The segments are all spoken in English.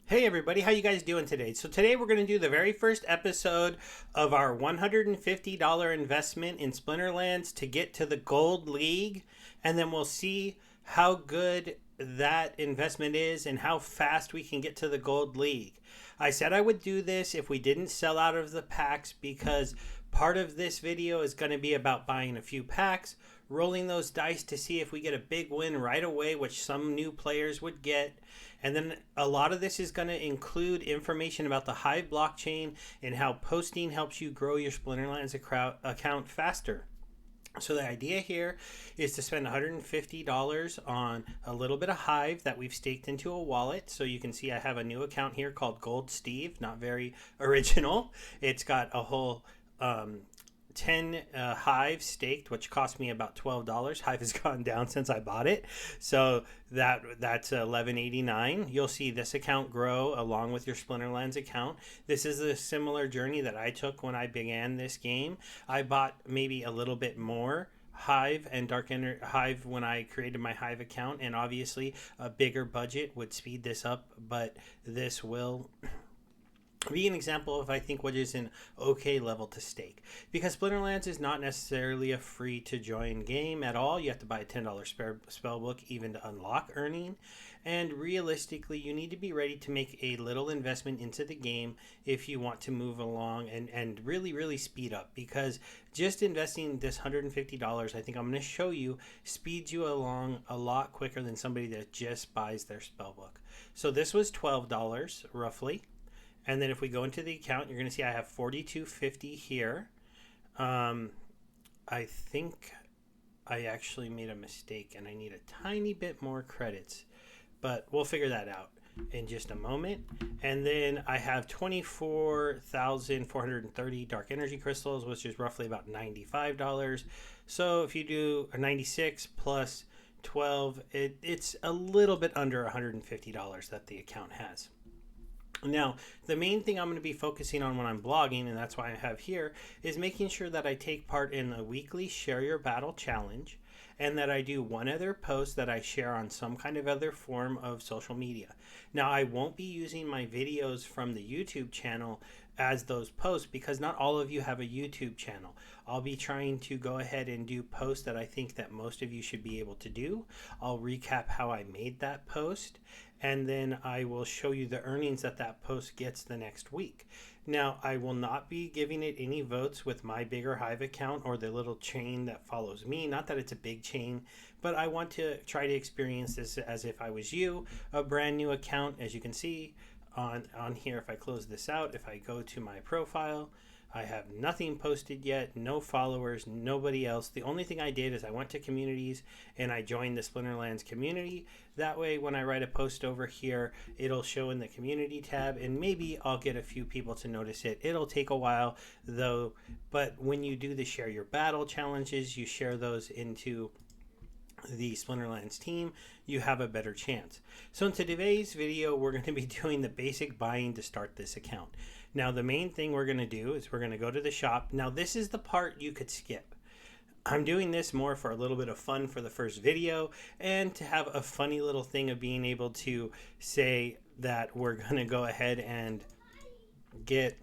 Hey everybody, how you guys doing today? So today we're going to do the very first episode of our $150 investment in Splinterlands to get to the Gold League, and then we'll see how good that investment is and how fast we can get to the Gold League. I said I would do this if we didn't sell out of the packs because part of this video is going to be about buying a few packs, rolling those dice to see if we get a big win right away, which some new players would get. And then a lot of this is going to include information about the Hive blockchain and how posting helps you grow your Splinterlands account faster. So the idea here is to spend $150 on a little bit of Hive that we've staked into a wallet. So you can see I have a new account here called Gold Steve, not very original. It's got a whole 10 Hive staked, which cost me about $12. Hive has gone down since I bought it, so that's $11.89. You'll see this account grow along with your Splinterlands account. This is a similar journey that I took when I began this game. I bought maybe a little bit more Hive and Hive when I created my Hive account, and obviously a bigger budget would speed this up, but this will be an example of I think what is an okay level to stake, because Splinterlands is not necessarily a free to join game at all. You have to buy a $10 spell book even to unlock earning, and realistically you need to be ready to make a little investment into the game if you want to move along and really speed up, because just investing this $150 I think I'm going to show you speeds you along a lot quicker than somebody that just buys their spell book. So this was $12 roughly. And then if we go into the account, you're going to see I have $42.50 here. I think I actually made a mistake and I need a tiny bit more credits, but we'll figure that out in just a moment. And then I have 24,430 dark energy crystals, which is roughly about $95. So if you do a 96 plus 12, it's a little bit under $150 that the account has. Now, the main thing I'm going to be focusing on when I'm blogging, and that's why I have here, is making sure that I take part in the weekly Share Your Battle challenge, and that I do one other post that I share on some kind of other form of social media. Now, I won't be using my videos from the YouTube channel as those posts because not all of you have a YouTube channel. I'll be trying to go ahead and do posts that I think that most of you should be able to do. I'll recap how I made that post, and then I will show you the earnings that that post gets the next week. Now, I will not be giving it any votes with my bigger Hive account or the little chain that follows me. Not that it's a big chain, but I want to try to experience this as if I was you, a brand new account. As you can see on here, if I close this out, if I go to my profile, I have nothing posted yet, no followers, nobody else. The only thing I did is I went to communities and I joined the Splinterlands community. That way, when I write a post over here, it'll show in the community tab, and maybe I'll get a few people to notice it. It'll take a while though, but when you do the Share Your Battle challenges, you share those into the Splinterlands team, you have a better chance. So in today's video, we're going to be doing the basic buying to start this account. Now, the main thing we're going to do is we're going to go to the shop. Now, this is the part you could skip. I'm doing this more for a little bit of fun for the first video and to have a funny little thing of being able to say that we're going to go ahead and get,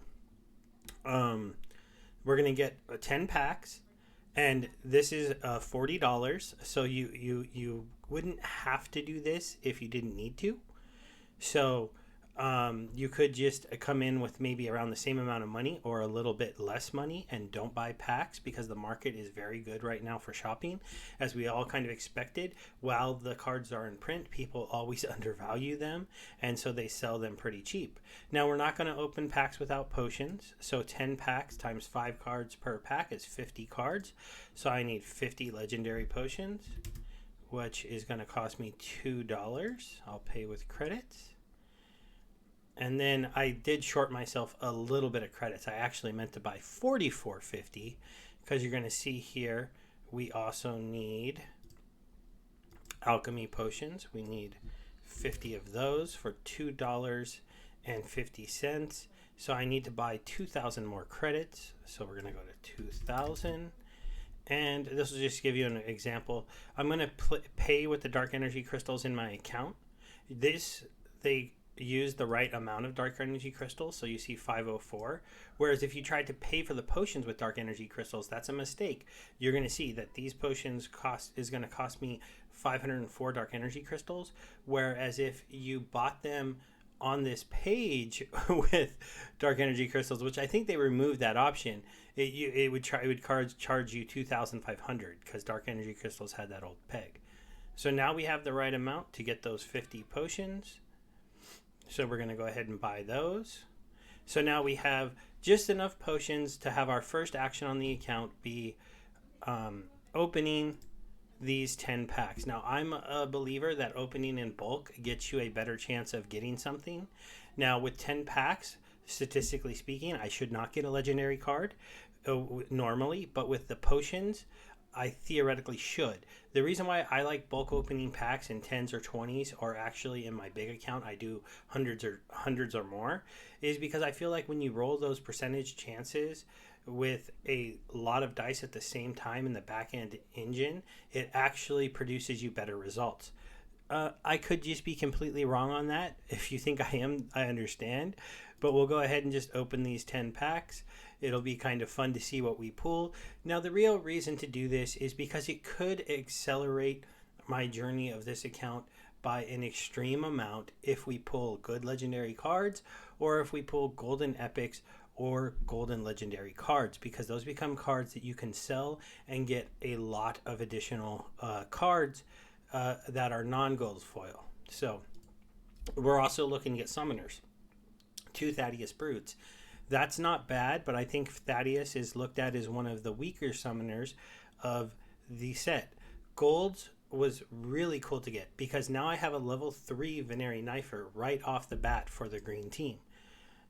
we're going to get 10 packs. And this is $40, so you wouldn't have to do this if you didn't need to. So you could just come in with maybe around the same amount of money or a little bit less money and don't buy packs, because the market is very good right now for shopping, as we all kind of expected. While the cards are in print, people always undervalue them, and so they sell them pretty cheap. Now, we're not going to open packs without potions, so 10 packs times 5 cards per pack is 50 cards. So I need 50 legendary potions, which is going to cost me $2. I'll pay with credits. And then I did short myself a little bit of credits. I actually meant to buy $44.50, because you're going to see here we also need alchemy potions. We need 50 of those for $2.50. So I need to buy 2,000 more credits. So we're going to go to 2,000. And this will just give you an example. I'm going to pay with the dark energy crystals in my account. They use the right amount of dark energy crystals, so you see 504. Whereas if you tried to pay for the potions with dark energy crystals, that's a mistake. You're going to see that these potions is going to cost me 504 dark energy crystals, whereas if you bought them on this page with dark energy crystals, which I think they removed that option, it would charge you 2,500 because dark energy crystals had that old peg. So now we have the right amount to get those 50 potions. So we're going to go ahead and buy those. So now we have just enough potions to have our first action on the account be opening these 10 packs. Now, I'm a believer that opening in bulk gets you a better chance of getting something. Now, with 10 packs, statistically speaking, I should not get a legendary card normally, but with the potions, I theoretically should. The reason why I like bulk opening packs in 10s or 20s, or actually in my big account I do hundreds or more, is because I feel like when you roll those percentage chances with a lot of dice at the same time in the back end engine, it actually produces you better results. I could just be completely wrong on that. If you think I am, I understand. But we'll go ahead and just open these 10 packs. It'll be kind of fun to see what we pull. Now, the real reason to do this is because it could accelerate my journey of this account by an extreme amount if we pull good legendary cards, or if we pull golden epics or golden legendary cards, because those become cards that you can sell and get a lot of additional cards that are non-gold foil. So we're also looking at summoners. 2 Thaddeus Brutes. That's not bad, but I think Thaddeus is looked at as one of the weaker summoners of the set. Golds was really cool to get because now I have a level 3 Venery Knifer right off the bat for the green team.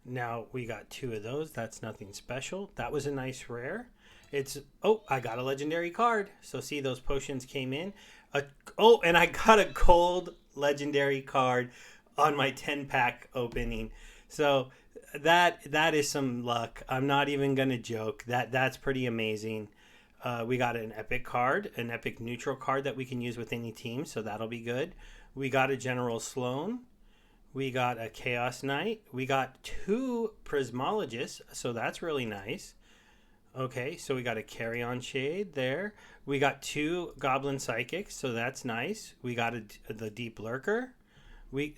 Now we got 2 of those. That's nothing special. That was a nice rare. I got a legendary card. So see, those potions came in. And I got a gold legendary card on my 10-pack opening. So that is some luck. I'm not even gonna joke. That's pretty amazing. We got an epic card, an epic neutral card that we can use with any team, so that'll be good. We got a General Sloan. We got a Chaos Knight. We got 2 Prismologists, so that's really nice. Okay, so we got a Carrion Shade there. We got 2 Goblin Psychics, so that's nice. We got the Deep Lurker.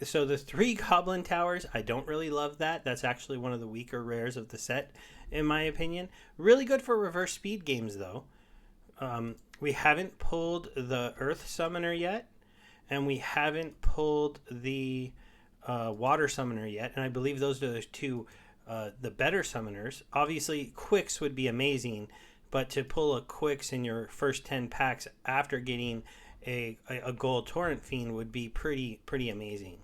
So the 3 Goblin Towers, I don't really love that. That's actually one of the weaker rares of the set, in my opinion. Really good for reverse speed games, though. We haven't pulled the Earth Summoner yet, and we haven't pulled the Water Summoner yet, and I believe those are the 2 the better summoners. Obviously, Quicks would be amazing, but to pull a Quicks in your first 10 packs after getting a gold Torrent Fiend would be pretty amazing.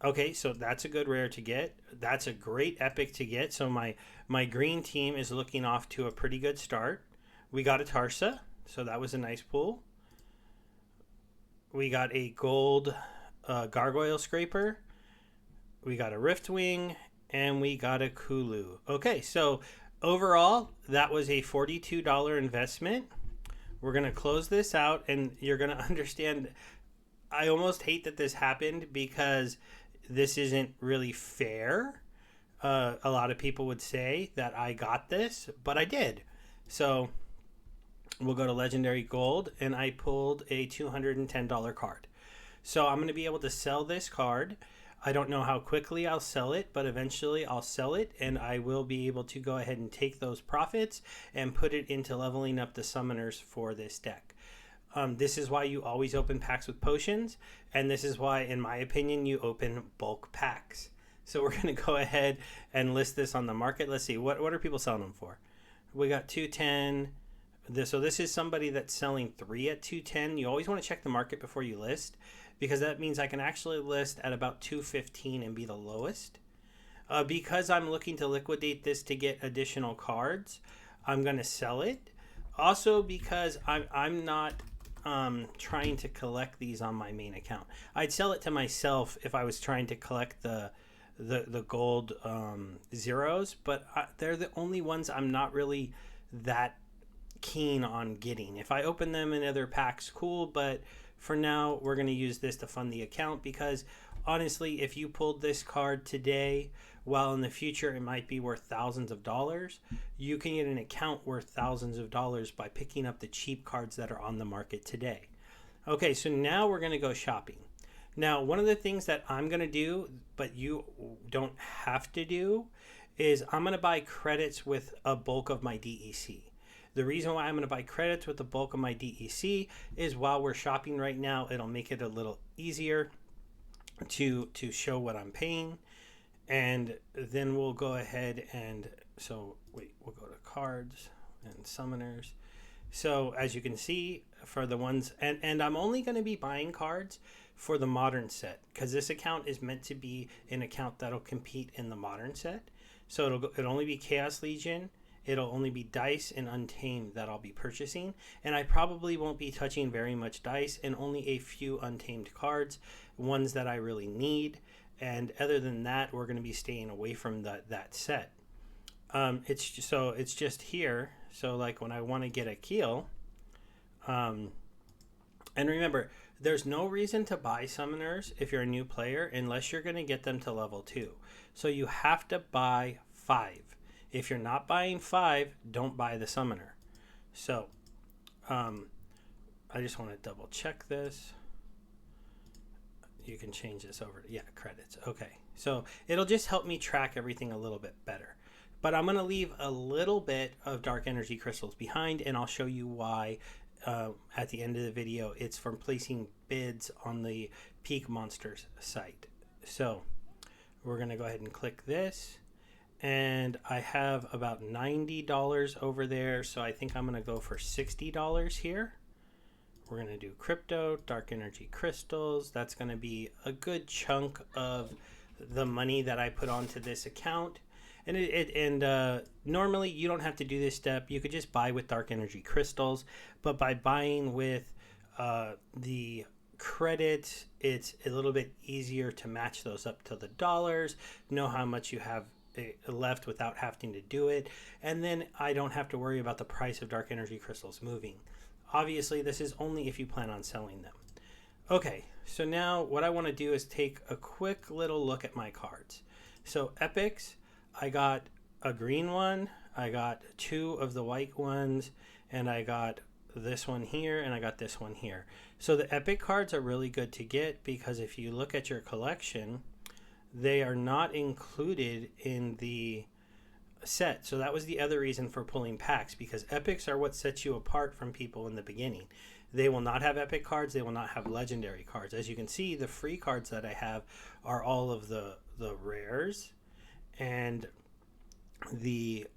Okay, so that's a good rare to get. That's a great epic to get. So my green team is looking off to a pretty good start. We got a Tarsa, so that was a nice pull. We got a gold Gargoyle Scraper. We got a Riftwing, and we got a Kulu. Okay, so overall, that was a $42 investment. We're going to close this out, and you're going to understand. I almost hate that this happened because this isn't really fair. A lot of people would say that I got this, but I did. So we'll go to Legendary Gold, and I pulled a $210 card. So I'm going to be able to sell this card. I don't know how quickly I'll sell it, but eventually I'll sell it, and I will be able to go ahead and take those profits and put it into leveling up the summoners for this deck. This is why you always open packs with potions, and this is why, in my opinion, you open bulk packs. So we're going to go ahead and list this on the market. Let's see, what are people selling them for? We got 210. So this is somebody that's selling 3 at 210. You always want to check the market before you list, because that means I can actually list at about 215 and be the lowest. Because I'm looking to liquidate this to get additional cards, I'm going to sell it. Also because I'm not trying to collect these on my main account. I'd sell it to myself if I was trying to collect the gold zeros, but they're the only ones I'm not really that keen on getting. If I open them in other packs, cool, but for now we're going to use this to fund the account, because honestly, if you pulled this card today, while in the future it might be worth thousands of dollars, you can get an account worth thousands of dollars by picking up the cheap cards that are on the market today. Okay, so now we're going to go shopping. Now, one of the things that I'm going to do, but you don't have to do, is I'm going to buy credits with a bulk of my DEC. The reason why I'm going to buy credits with the bulk of my DEC is while we're shopping right now, it'll make it a little easier to show what I'm paying. And then we'll go ahead and, we'll go to cards and summoners. So as you can see, for the ones, and I'm only going to be buying cards for the modern set, because this account is meant to be an account that'll compete in the modern set. So it'll only be Chaos Legion, it'll only be Dice and Untamed that I'll be purchasing, and I probably won't be touching very much Dice, and only a few Untamed cards, ones that I really need. And other than that, we're going to be staying away from that set. It's just here. So like when I want to get a Keel, and remember, there's no reason to buy summoners if you're a new player unless you're going to get them to level 2. So you have to buy 5. If you're not buying 5, don't buy the summoner. So I just want to double check this. You can change this over to, credits. Okay, so it'll just help me track everything a little bit better. But I'm going to leave a little bit of dark energy crystals behind, and I'll show you why at the end of the video. It's from placing bids on the Peak Monsters site. So we're going to go ahead and click this, and I have about $90 over there, so I think I'm going to go for $60 here. We're going to do crypto, dark energy crystals. That's going to be a good chunk of the money that I put onto this account. And normally you don't have to do this step. You could just buy with dark energy crystals, but by buying with the credits, it's a little bit easier to match those up to the dollars, know how much you have left without having to do it, and then I don't have to worry about the price of dark energy crystals moving. Obviously, this is only if you plan on selling them. Okay, so now what I want to do is take a quick little look at my cards. So epics, I got a green one, I got 2 of the white ones, and I got this one here, and I got this one here. So the epic cards are really good to get because if you look at your collection, they are not included in the set. So that was the other reason for pulling packs, because epics are what sets you apart from people in the beginning. They will not have epic cards, they will not have legendary cards. As you can see, the free cards that I have are all of the rares and the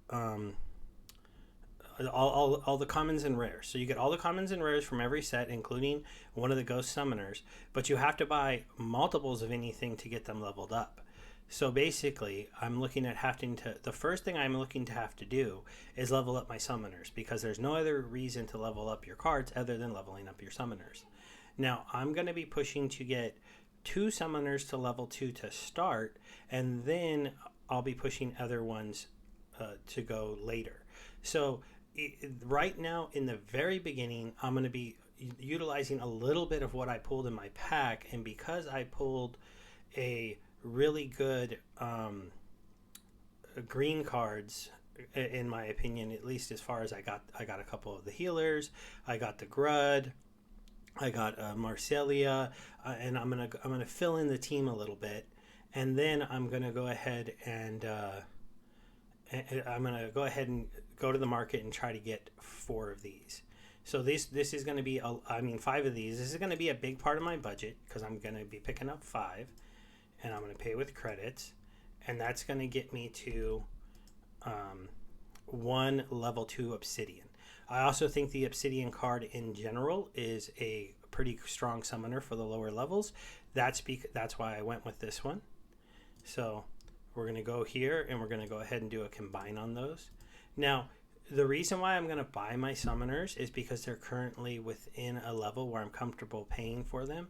all the commons and rares. So you get all the commons and rares from every set, including one of the ghost summoners, but you have to buy multiples of anything to get them leveled up. So basically, the first thing I'm looking to have to do is level up my summoners, because there's no other reason to level up your cards other than leveling up your summoners. Now, I'm going to be pushing to get 2 summoners to level 2 to start, and then I'll be pushing other ones to go later. So right now, in the very beginning, I'm going to be utilizing a little bit of what I pulled in my pack, and because I pulled a really good green cards, in my opinion, at least as far as I got a couple of the healers, I got the Grud, I got Marcelia, and I'm gonna fill in the team a little bit, and then I'm gonna go ahead and go to the market and try to get 4 of these. So this is going to be 5 of these. This is going to be a big part of my budget because I'm going to be picking up 5. And I'm going to pay with credits, and that's going to get me to 1 level 2 obsidian. I also think the obsidian card in general is a pretty strong summoner for the lower levels. That's why I went with this one. So we're going to go here, and we're going to go ahead and do a combine on those. Now, the reason why I'm going to buy my summoners is because they're currently within a level where I'm comfortable paying for them.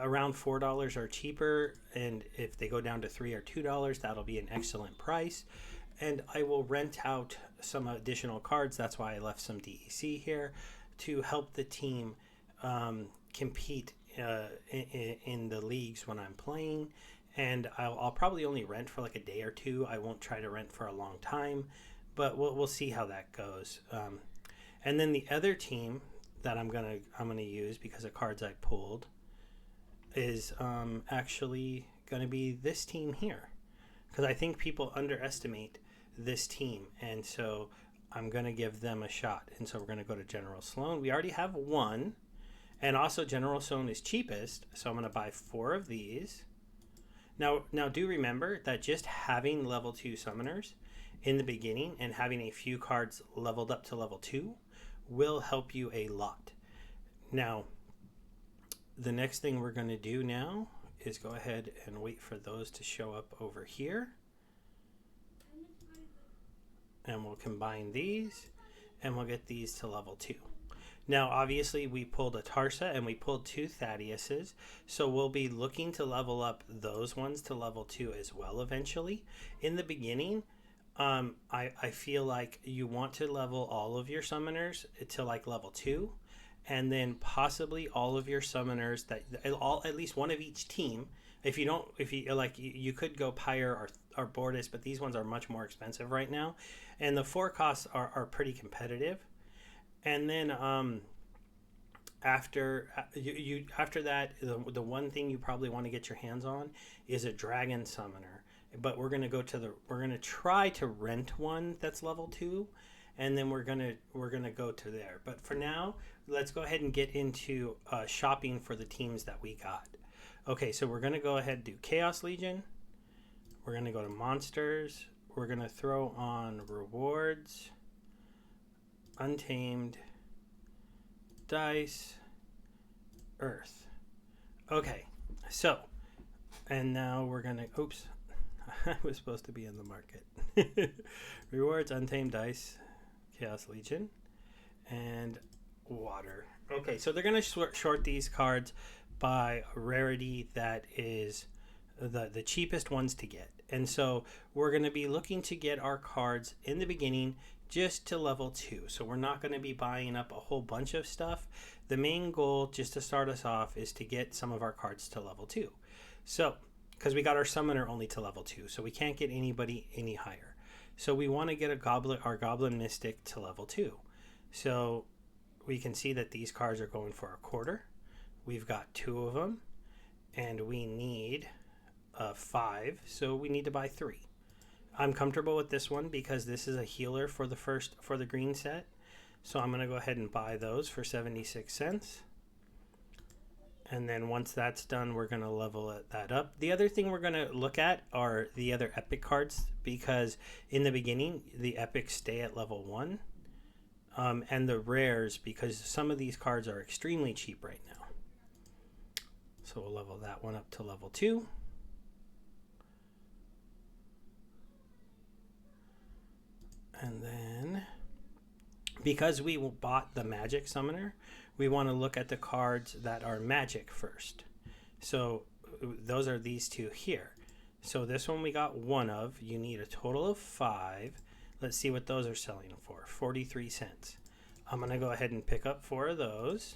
Around $4 or cheaper, and if they go down to $3 or $2, that'll be an excellent price. And I will rent out some additional cards. That's why I left some DEC here to help the team compete in the leagues when I'm playing, and I'll probably only rent for like a day or two. I won't try to rent for a long time, but we'll see how that goes. And then the other team that I'm gonna use because of cards I pulled is actually gonna be this team here, because I think people underestimate this team, and so I'm gonna give them a shot. And so we're gonna go to General Sloan. We already have one, and also General Sloan is cheapest, so I'm gonna buy 4 of these. Now do remember that just having level 2 summoners in the beginning and having a few cards leveled up to level 2 will help you a lot. Now, the next thing we're going to do now is go ahead and wait for those to show up over here. And we'll combine these, and we'll get these to level 2. Now, obviously, we pulled a Tarsa and we pulled 2 Thaddeus's, so we'll be looking to level up those ones to level 2 as well eventually. In the beginning, I feel like you want to level all of your summoners to like level 2, and then possibly all of your summoners at least one of each team. If you could go Pyre or Bortus, but these ones are much more expensive right now, and the 4 costs are pretty competitive. And then after that, the one thing you probably want to get your hands on is a Dragon Summoner. But we're gonna try to rent one that's level 2, and then we're gonna go to there. But for now, let's go ahead and get into shopping for the teams that we got. Okay, so we're gonna go ahead and do Chaos Legion. We're gonna go to monsters. We're gonna throw on rewards, Untamed, dice, earth. Okay, so, and now we're gonna, oops, I was supposed to be in the market. Rewards, Untamed, dice, Chaos Legion, and water. Okay, so they're gonna short these cards by rarity that is the cheapest ones to get. And so we're going to be looking to get our cards in the beginning just to level 2. So we're not going to be buying up a whole bunch of stuff. The main goal, just to start us off, is to get some of our cards to level 2. So, because we got our summoner only to level 2, so we can't get anybody any higher. So we want to get our Goblin Mystic to level 2. So we can see that these cards are going for a quarter. We've got 2 of them, and we need 5, so we need to buy 3. I'm comfortable with this one because this is a healer for the green set, so I'm going to go ahead and buy those for 76 cents. And then once that's done, we're going to level that up. The other thing we're going to look at are the other epic cards, because in the beginning the epics stay at level 1, and the rares, because some of these cards are extremely cheap right now. So we'll level that one up to level 2. And then, because we bought the magic summoner, we want to look at the cards that are magic first. So those are these 2 here. So this one we got 1 of. You need a total of 5. Let's see what those are selling for. 43 cents. I'm going to go ahead and pick up 4 of those.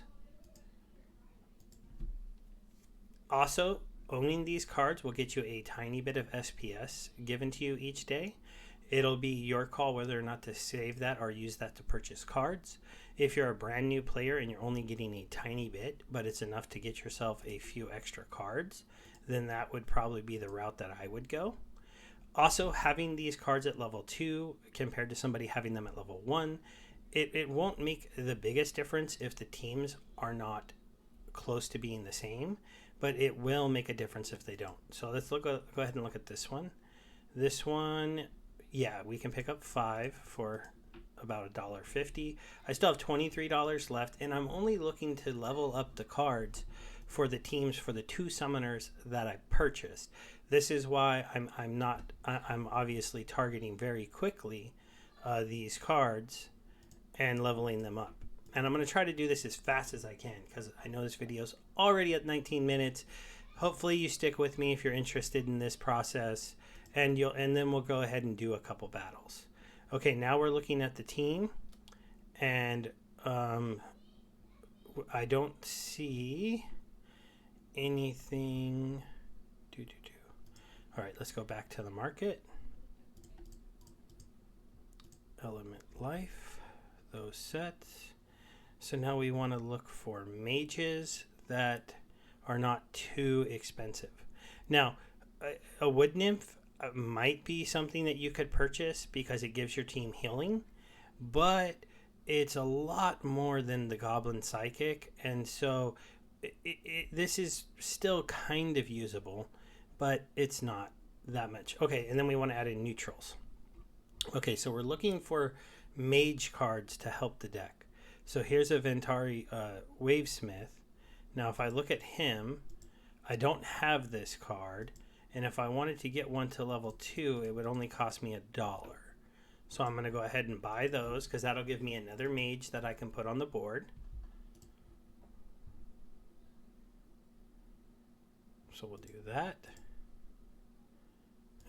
Also, owning these cards will get you a tiny bit of SPS given to you each day. It'll be your call whether or not to save that or use that to purchase cards. If you're a brand new player and you're only getting a tiny bit, but it's enough to get yourself a few extra cards, then that would probably be the route that I would go. Also, having these cards at level 2 compared to somebody having them at level 1, it won't make the biggest difference if the teams are not close to being the same, but it will make a difference if they don't. So let's go ahead and look at this one. This one, yeah, we can pick up 5 for about $1.50. I still have $23 left, and I'm only looking to level up the cards for the teams for the 2 summoners that I purchased. This is why I'm obviously targeting very quickly these cards and leveling them up. And I'm going to try to do this as fast as I can because I know this video's already at 19 minutes. Hopefully you stick with me if you're interested in this process, and then we'll go ahead and do a couple battles. Okay, now we're looking at the team, and I don't see anything. All right, let's go back to the market. Element life, those sets. So now we want to look for mages that are not too expensive. Now, a wood nymph might be something that you could purchase because it gives your team healing, but it's a lot more than the goblin psychic, and so this is still kind of usable, but it's not that much. Okay, and then we want to add in neutrals. Okay, so we're looking for mage cards to help the deck. So here's a Ventari Wavesmith. Now if I look at him, I don't have this card, and if I wanted to get one to level 2, it would only cost me $1. So I'm going to go ahead and buy those because that'll give me another mage that I can put on the board. So we'll do that.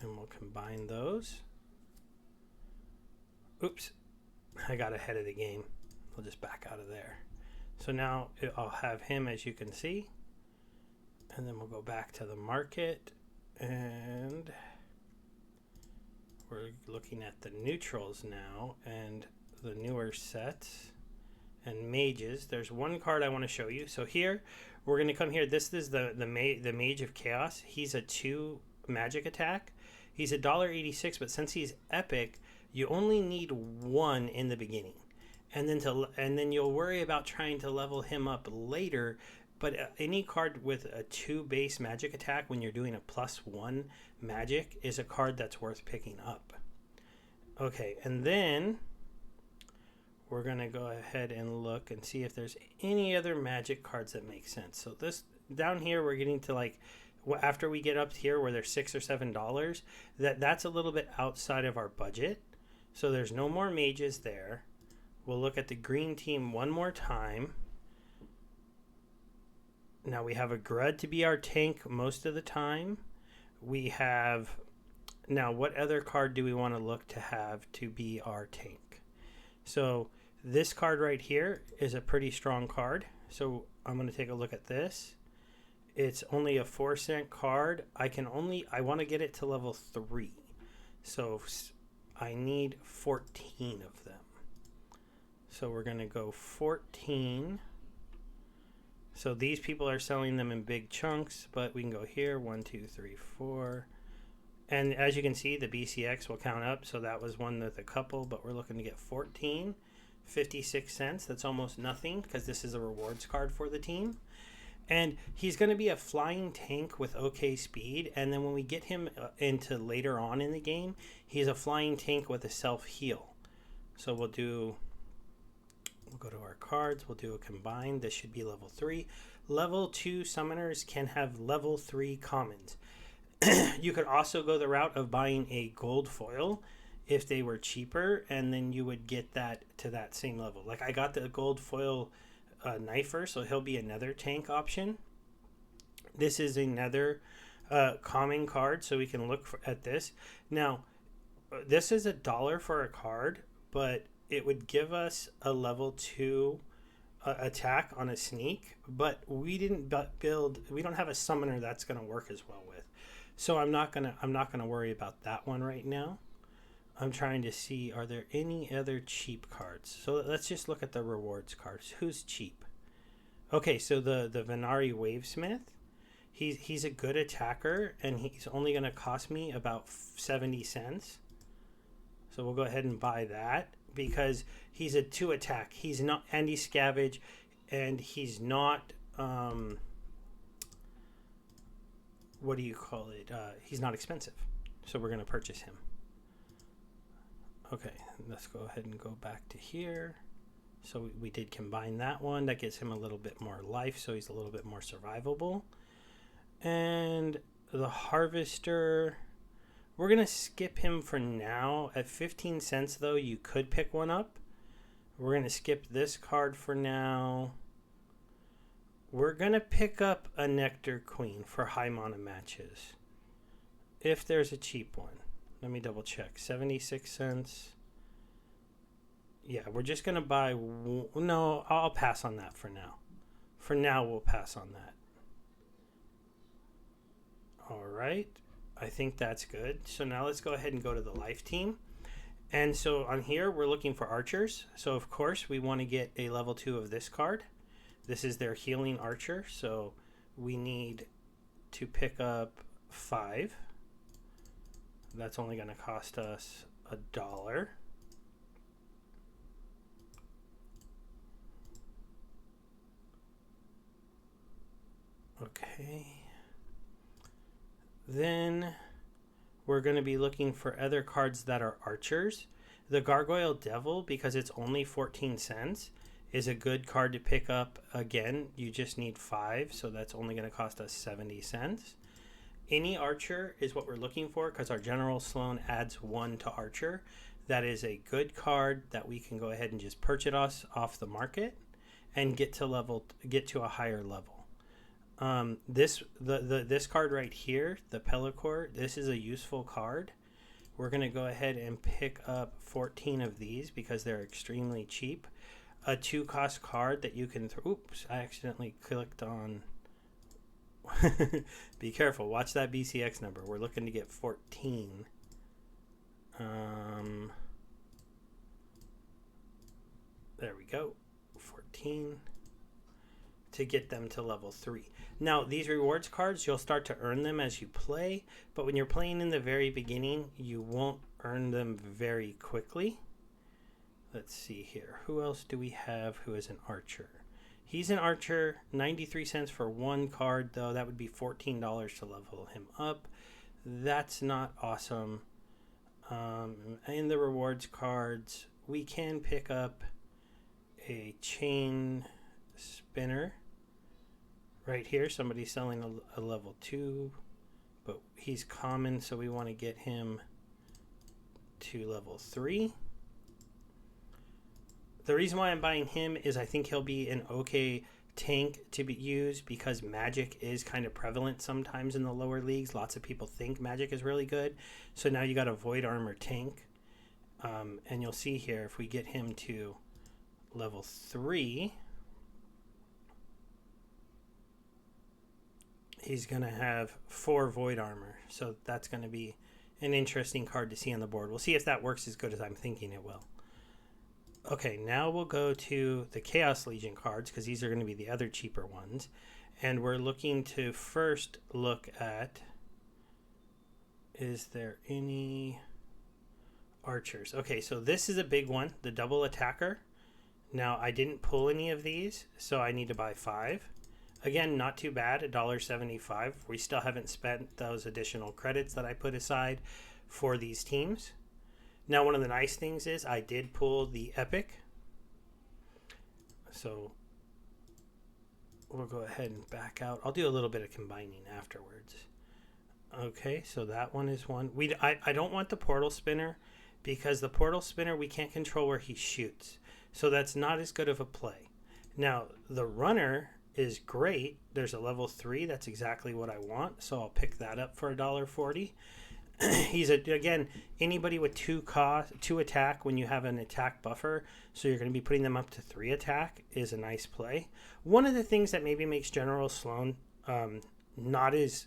And we'll combine those. Oops, I got ahead of the game. I'll just back out of there. So now I'll have him, as you can see. And then we'll go back to the market. And we're looking at the neutrals now and the newer sets and mages. There's one card I want to show you. So here, we're going to come here. This is the Mage of Chaos. He's a 2 magic attack. He's $1.86, but since he's epic, you only need 1 in the beginning. And then you'll worry about trying to level him up later. But any card with a 2 base magic attack when you're doing a +1 magic is a card that's worth picking up. Okay, and then we're going to go ahead and look and see if there's any other magic cards that make sense. So this down here, we're getting to like, after we get up here where there's $6 or $7, that's a little bit outside of our budget. So there's no more mages there. We'll look at the green team one more time. Now we have a Grud to be our tank most of the time. We have, now what other card do we want to look to have to be our tank? So this card right here is a pretty strong card. So I'm going to take a look at this. It's only a 4-cent card. I want to get it to level 3. So I need 14 of them. So we're going to go 14. So these people are selling them in big chunks, but we can go here, 1, 2, 3, 4. And as you can see, the BCX will count up. So that was one with a couple, but we're looking to get 14, 56 cents. That's almost nothing because this is a rewards card for the team. And he's going to be a flying tank with okay speed. And then when we get him into later on in the game, he's a flying tank with a self-heal. So we'll go to our cards. We'll do a combine. This should be level 3. Level 2 summoners can have level 3 commons. You could also go the route of buying a gold foil if they were cheaper, and then you would get that to that same level. Like I got the gold foil Knifer, so he'll be another tank option. This is another common card, so we can look at this. Now, this is $1 for a card, but it would give us a level 2 attack on a sneak, but we don't have a summoner that's going to work as well with. So I'm not going to worry about that one right now. I'm trying to see, are there any other cheap cards? So let's just look at the rewards cards. Who's cheap? Okay, so the Venari Wavesmith, he's a good attacker, and he's only going to cost me about 70 cents. So we'll go ahead and buy that because he's a 2 attack. He's not anti-scavenge, and he's not what do you call it? He's not expensive. So we're going to purchase him. Okay, let's go ahead and go back to here. So we did combine that one. That gives him a little bit more life, so he's a little bit more survivable. And the Harvester, we're going to skip him for now. At 15 cents, though, you could pick one up. We're going to skip this card for now. We're going to pick up a Nectar Queen for high mana matches, if there's a cheap one. Let me double check. 76 cents. Yeah, we're just going to buy... No, I'll pass on that for now. For now, we'll pass on that. All right. I think that's good. So now let's go ahead and go to the life team. And so on here, we're looking for archers. So of course, we want to get a level 2 of this card. This is their healing archer. So we need to pick up 5. That's only going to cost us $1. Okay. Then we're going to be looking for other cards that are archers. The Gargoyle Devil, because it's only 14 cents, is a good card to pick up. Again, you just need 5, so that's only going to cost us 70 cents. Any archer is what we're looking for because our General Sloan adds 1 to archer. That is a good card that we can go ahead and just purchase off the market and get to a higher level. This card right here, the Pellicor, this is a useful card. We're going to go ahead and pick up 14 of these because they're extremely cheap. A 2-cost card that you can oops, I accidentally clicked on. Be careful. Watch that BCX number. We're looking to get 14. There we go. 14 to get them to level 3. Now, these rewards cards, you'll start to earn them as you play, but when you're playing in the very beginning, you won't earn them very quickly. Let's see here. Who else do we have who is an archer? He's an archer, 93 cents for 1 card, though. That would be $14 to level him up. That's not awesome. In the rewards cards, we can pick up a chain spinner. Right here, somebody's selling a level 2, but he's common, so we want to get him to level 3. The reason why I'm buying him is I think he'll be an okay tank to be used because magic is kind of prevalent sometimes in the lower leagues. Lots of people think magic is really good. So now you got a void armor tank. And you'll see here, if we get him to level 3, he's going to have 4 void armor. So that's going to be an interesting card to see on the board. We'll see if that works as good as I'm thinking it will. Okay, now we'll go to the Chaos Legion cards because these are going to be the other cheaper ones. And we're looking to first look at, is there any archers? Okay, so this is a big one, the double attacker. Now, I didn't pull any of these, so I need to buy 5. Again, not too bad, $1.75. We still haven't spent those additional credits that I put aside for these teams. Now, one of the nice things is I did pull the Epic. So we'll go ahead and back out. I'll do a little bit of combining afterwards. Okay, so that one is one. I don't want the Portal Spinner because the Portal Spinner, we can't control where he shoots. So that's not as good of a play. Now, the Runner is great. There's a level 3. That's exactly what I want. So I'll pick that up for $1.40. He's again, anybody with 2 attack when you have an attack buffer, so you're going to be putting them up to 3 attack is a nice play. One of the things that maybe makes General Sloan not as,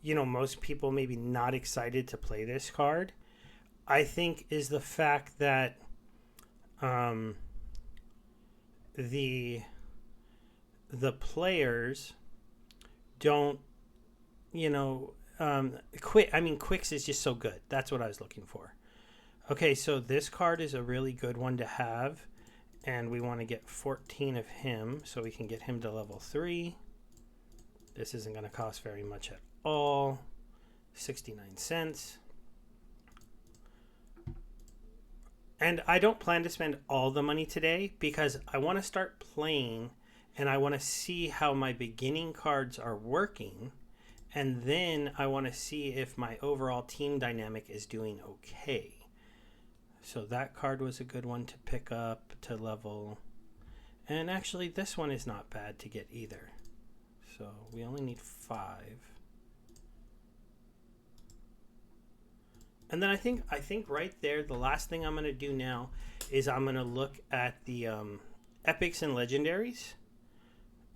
most people maybe not excited to play this card, I think, is the fact that the players don't, Quicks is just so good. That's what I was looking for. Okay, so this card is a really good one to have, and we want to get 14 of him so we can get him to level 3. This isn't going to cost very much at all. 69 cents. And I don't plan to spend all the money today because I want to start playing and I want to see how my beginning cards are working. And then I want to see if my overall team dynamic is doing okay. So that card was a good one to pick up to level. And actually this one is not bad to get either. So we only need 5. And then I think right there, the last thing I'm going to do now is I'm going to look at the epics and legendaries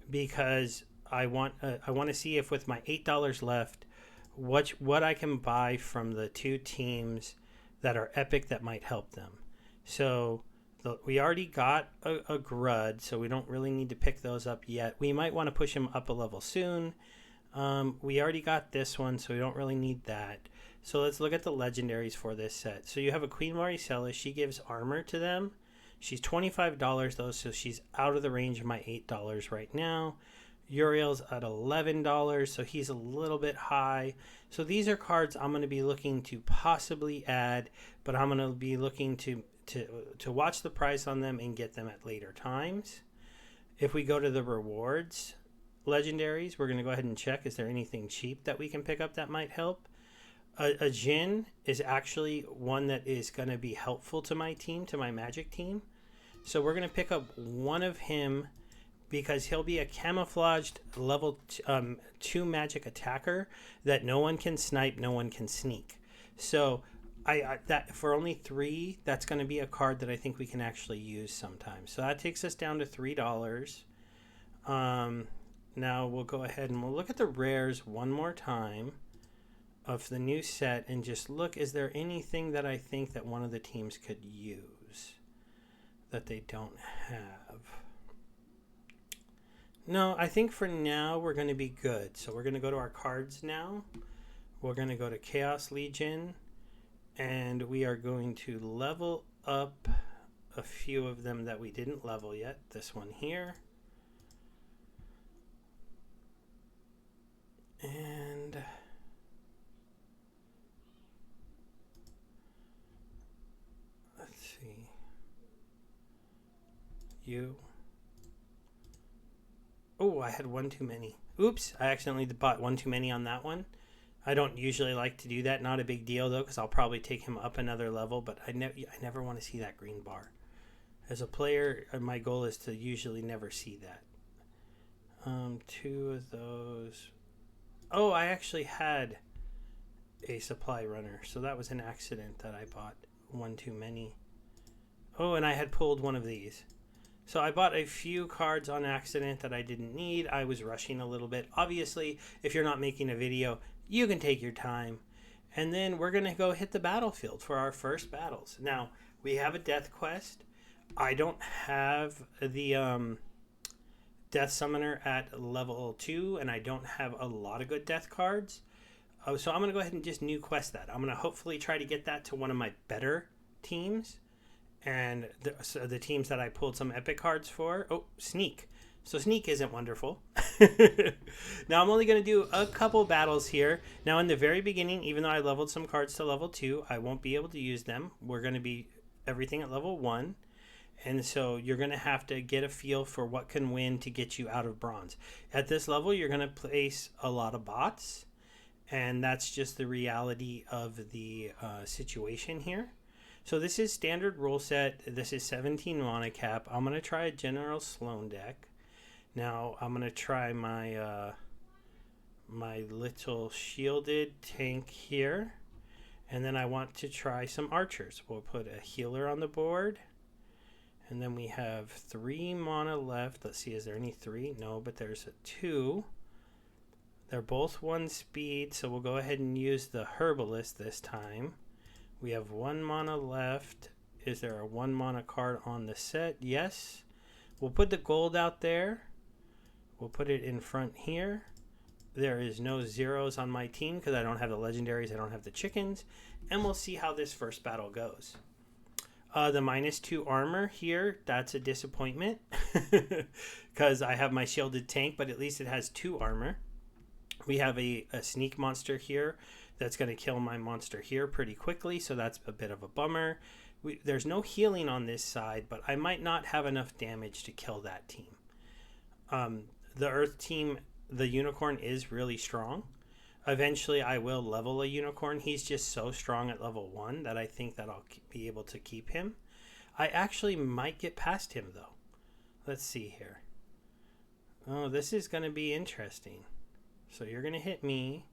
because I want to see if with my $8 left, what I can buy from the two teams that are epic that might help them. So we already got a Grud, so we don't really need to pick those up yet. We might want to push him up a level soon. We already got this one, so we don't really need that. So let's look at the legendaries for this set. So you have a Queen Varicella. She gives armor to them. She's $25 though, so she's out of the range of my $8 right now. Uriel's at $11, so he's a little bit high. So these are cards I'm going to be looking to possibly add, but I'm going to be looking to watch the price on them and get them at later times. If we go to the rewards legendaries, we're going to go ahead and check, is there anything cheap that we can pick up that might help? A Jhin is actually one that is going to be helpful to my team, to my Magic team. So we're going to pick up one of him because he'll be a camouflaged level 2 Magic attacker that no one can snipe, no one can sneak. So I that for only 3, that's going to be a card that I think we can actually use sometime. So that takes us down to $3. Now we'll go ahead and we'll look at the rares one more time of the new set and just look, is there anything that I think that one of the teams could use that they don't have? No, I think for now we're going to be good. So we're going to go to our cards now. We're going to go to Chaos Legion, and we are going to level up a few of them that we didn't level yet. This one here. And let's see. Oh, I had one too many. Oops, I accidentally bought one too many on that one. I don't usually like to do that. Not a big deal, though, because I'll probably take him up another level, but I never want to see that green bar. As a player, my goal is to usually never see that. 2 of those. Oh, I actually had a supply runner, so that was an accident that I bought one too many. Oh, and I had pulled one of these. So I bought a few cards on accident that I didn't need. I was rushing a little bit. Obviously, if you're not making a video, you can take your time. And then we're going to go hit the battlefield for our first battles. Now, we have a death quest. I don't have the death summoner at level 2, and I don't have a lot of good death cards. So I'm going to go ahead and just new quest that. I'm going to hopefully try to get that to one of my better teams. And the teams that I pulled some epic cards for. Oh, Sneak. So Sneak isn't wonderful. Now I'm only going to do a couple battles here. Now in the very beginning, even though I leveled some cards to level 2, I won't be able to use them. We're going to be everything at level 1. And so you're going to have to get a feel for what can win to get you out of bronze. At this level, you're going to place a lot of bots. And that's just the reality of the situation here. So this is standard rule set. This is 17 mana cap. I'm going to try a General Sloan deck. Now I'm going to try my my little shielded tank here. And then I want to try some archers. We'll put a healer on the board. And then we have 3 mana left. Let's see, is there any 3? No, but there's a 2. They're both 1 speed, so we'll go ahead and use the Herbalist this time. We have 1 mana left. Is there a 1 mana card on the set? Yes. We'll put the gold out there. We'll put it in front here. There is no zeros on my team because I don't have the legendaries. I don't have the chickens. And we'll see how this first battle goes. The -2 armor here, that's a disappointment because I have my shielded tank, but at least it has 2 armor. We have a sneak monster here that's going to kill my monster here pretty quickly, so that's a bit of a bummer. There's no healing on this side, but I might not have enough damage to kill that team. The Earth team, the Unicorn, is really strong. Eventually, I will level a Unicorn. He's just so strong at level 1 that I think that I'll be able to keep him. I actually might get past him, though. Let's see here. Oh, this is going to be interesting. So you're going to hit me.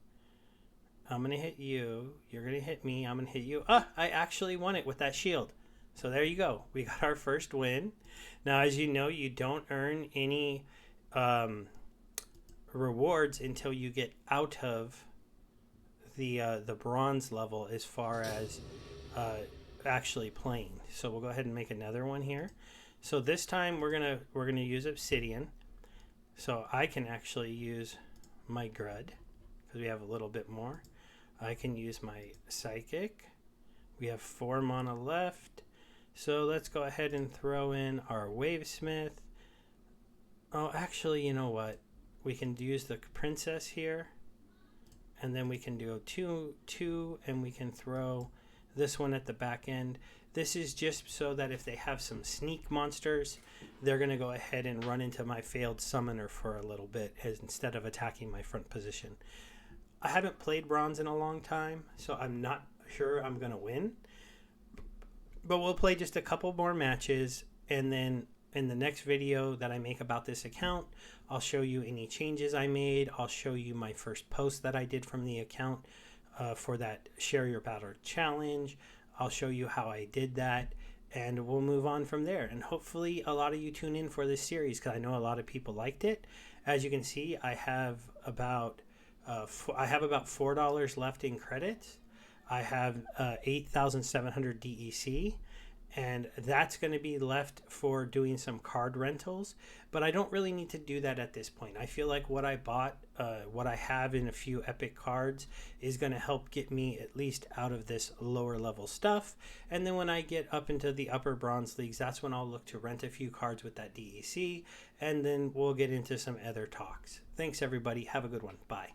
I'm going to hit you. You're going to hit me. I'm going to hit you. Ah, I actually won it with that shield. So there you go. We got our first win. Now, as you know, you don't earn any rewards until you get out of the bronze level as far as actually playing. So we'll go ahead and make another one here. So this time we're gonna use obsidian. So I can actually use my Grud because we have a little bit more. I can use my Psychic. We have 4 mana left. So let's go ahead and throw in our Wavesmith. Oh, actually, you know what? We can use the Princess here. And then we can do 2, and we can throw this one at the back end. This is just so that if they have some sneak monsters, they're going to go ahead and run into my failed summoner for a little bit instead of attacking my front position. I haven't played bronze in a long time, so I'm not sure I'm going to win. But we'll play just a couple more matches, and then in the next video that I make about this account, I'll show you any changes I made. I'll show you my first post that I did from the account for that Share Your Battle challenge. I'll show you how I did that, and we'll move on from there. And hopefully a lot of you tune in for this series because I know a lot of people liked it. As you can see, I have about $4 left in credits. I have 8,700 DEC, and that's going to be left for doing some card rentals, but I don't really need to do that at this point. I feel like what I bought, what I have in a few epic cards is going to help get me at least out of this lower level stuff, and then when I get up into the upper bronze leagues, that's when I'll look to rent a few cards with that DEC, and then we'll get into some other talks. Thanks everybody, have a good one, bye.